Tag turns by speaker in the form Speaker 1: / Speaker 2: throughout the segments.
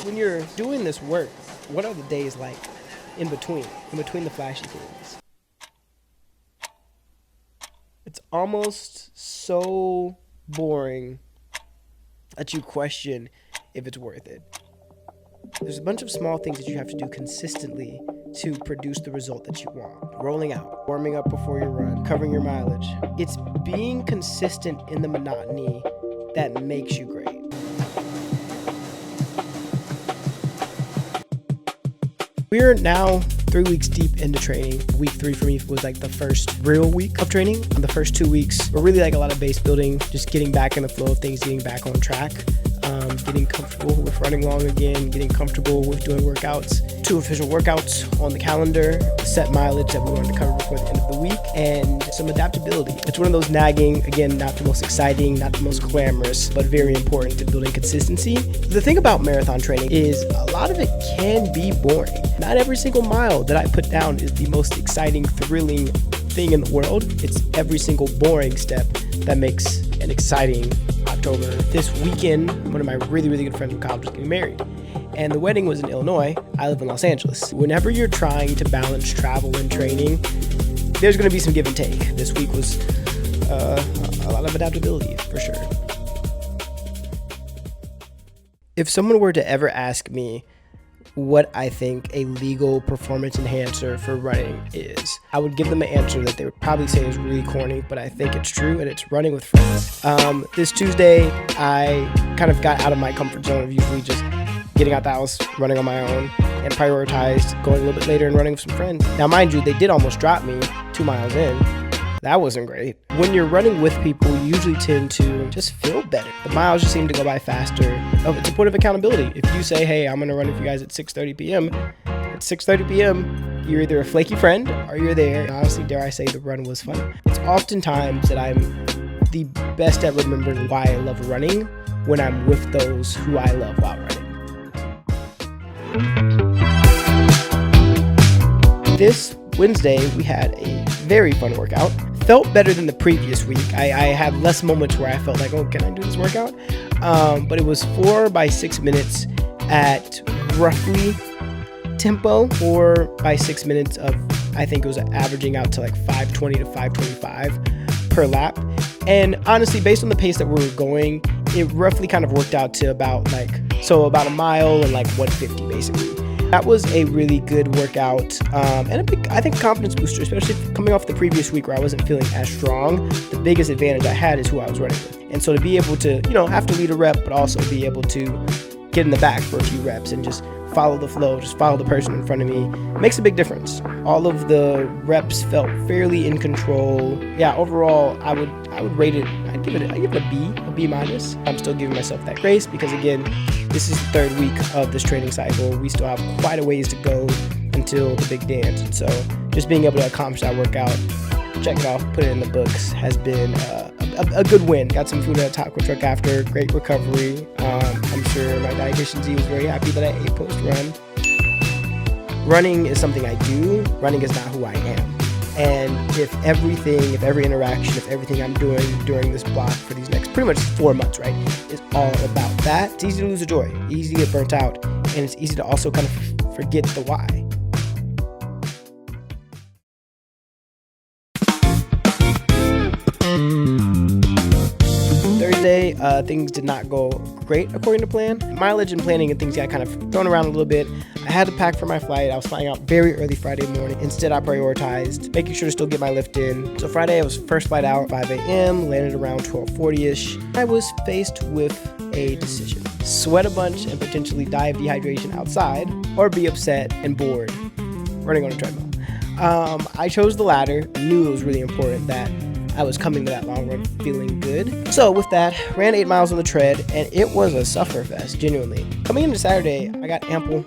Speaker 1: when you're doing this work, what are the days like in between the flashy things? It's almost so boring that you question if it's worth it. There's a bunch of small things that you have to do consistently to produce the result that you want. Rolling out, warming up before your run, covering your mileage. It's being consistent in the monotony that makes you great. We're now 3 weeks deep into training. Week 3 for me was like the first real week of training. On the first 2 weeks were really like a lot of base building, just getting back in the flow of things, getting back on track. Getting comfortable with running long again, getting comfortable with doing workouts. 2 official workouts on the calendar, set mileage that we wanted to cover before the end of the week, and some adaptability. It's one of those nagging, again, not the most exciting, not the most glamorous, but very important to building consistency. The thing about marathon training is a lot of it can be boring. Not every single mile that I put down is the most exciting, thrilling thing in the world. It's every single boring step that makes an exciting October. This weekend, one of my really, really good friends from college was getting married, and the wedding was in Illinois. I live in Los Angeles. Whenever you're trying to balance travel and training, there's going to be some give and take. This week was a lot of adaptability, for sure. If someone were to ever ask me what I think a legal performance enhancer for running is, I would give them an answer that they would probably say is really corny, but I think it's true, and it's running with friends. This Tuesday, I kind of got out of my comfort zone of usually just getting out the house, running on my own, and prioritized going a little bit later and running with some friends. Now, mind you, they did almost drop me 2 miles in. That wasn't great. When you're running with people, you usually tend to just feel better. The miles just seem to go by faster. It's a point of accountability. If you say, hey, I'm going to run with you guys at 6:30 p.m., at 6:30 p.m., you're either a flaky friend or you're there. And honestly, dare I say, the run was fun. It's oftentimes that I'm the best at remembering why I love running when I'm with those who I love while running. This Wednesday, we had a very fun workout. Felt better than the previous week. I had less moments where I felt like, oh, can I do this workout? But it was 4 by 6 minutes at roughly tempo, 4 by 6 minutes of, I think it was averaging out to like 520 to 525 per lap. And honestly, based on the pace that we were going, it roughly kind of worked out to about a mile and like 150 basically. That was a really good workout, and a big, I think, confidence booster, especially coming off the previous week where I wasn't feeling as strong. The biggest advantage I had is who I was running with. And so to be able to, have to lead a rep, but also be able to get in the back for a few reps and just follow the flow, just follow the person in front of me, makes a big difference. All of the reps felt fairly in control. Yeah, overall, I would rate it, I'd give it a B minus. I'm still giving myself that grace because, again, this is the 3rd week of this training cycle. We still have quite a ways to go until the big dance. And so just being able to accomplish that workout, check it off, put it in the books, has been a good win. Got some food at a taco truck after, great recovery. I'm sure my dietitian Z was very happy that I ate post-run. Running is something I do. Running is not who I am. And if every interaction, if everything I'm doing during this block for these next pretty much 4 months, right, is all about that, it's easy to lose the joy, easy to get burnt out, and it's easy to also kind of forget the why. Thursday, things did not go great according to plan. Mileage and planning and things got kind of thrown around a little bit. I had to pack for my flight. I was flying out very early Friday morning. Instead, I prioritized making sure to still get my lift in. So Friday, I was first flight out 5 a.m., landed around 12:40-ish. I was faced with a decision. Sweat a bunch and potentially die of dehydration outside, or be upset and bored running on a treadmill. I chose the latter. I knew it was really important that I was coming to that long run feeling good. So with that, ran 8 miles on the tread, and it was a suffer fest, genuinely. Coming into Saturday, I got ample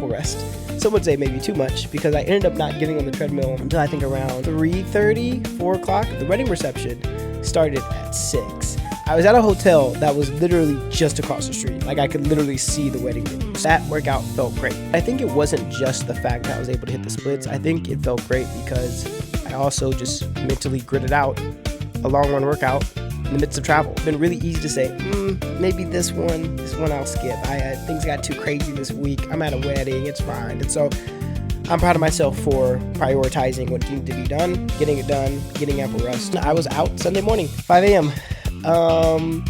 Speaker 1: rest. Some would say maybe too much, because I ended up not getting on the treadmill until I think around 3:30, 4 o'clock. The wedding reception started at 6. I was at a hotel that was literally just across the street. Like, I could literally see the wedding venue. That workout felt great. I think it wasn't just the fact that I was able to hit the splits. I think it felt great because I also just mentally gritted out a long run workout in the midst of travel. It's been really easy to say, maybe this one I'll skip. Things got too crazy this week. I'm at a wedding, it's fine. And so I'm proud of myself for prioritizing what needed to be done, getting it done, getting ample rest. I was out Sunday morning, 5 a.m.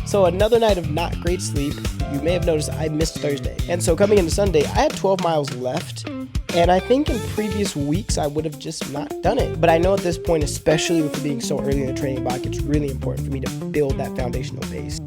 Speaker 1: So another night of not great sleep. You may have noticed I missed Thursday. And so coming into Sunday, I had 12 miles left. And I think in previous weeks, I would have just not done it. But I know at this point, especially with it being so early in the training block, it's really important for me to build that foundational base.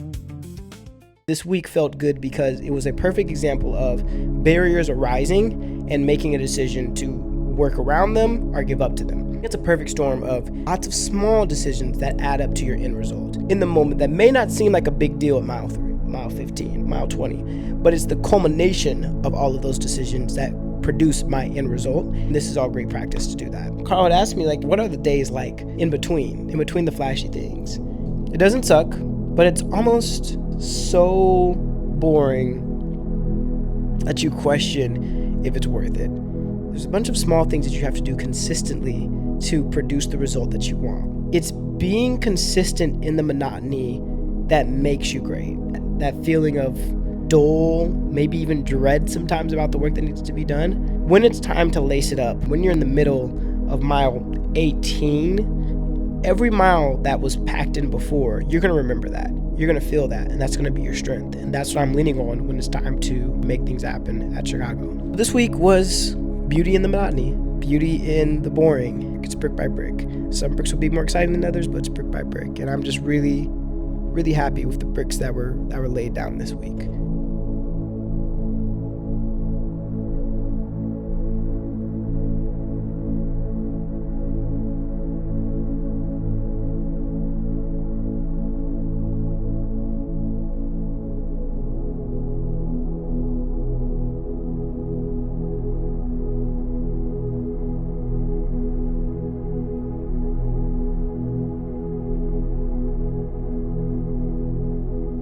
Speaker 1: This week felt good because it was a perfect example of barriers arising and making a decision to work around them or give up to them. It's a perfect storm of lots of small decisions that add up to your end result in the moment that may not seem like a big deal at mile 3, mile 15, mile 20, but it's the culmination of all of those decisions that produce my end result. And this is all great practice to do that. Carl had asked me, like, what are the days like in between the flashy things? It doesn't suck, but it's almost so boring that you question if it's worth it. There's a bunch of small things that you have to do consistently to produce the result that you want. It's being consistent in the monotony that makes you great. That feeling of dull, maybe even dread sometimes about the work that needs to be done. When it's time to lace it up, when you're in the middle of mile 18, every mile that was packed in before, you're going to remember that. You're going to feel that, and that's going to be your strength. And that's what I'm leaning on when it's time to make things happen at Chicago. This week was beauty in the monotony, beauty in the boring. It's brick by brick. Some bricks will be more exciting than others, but it's brick by brick. And I'm just really, really happy with the bricks that were laid down this week.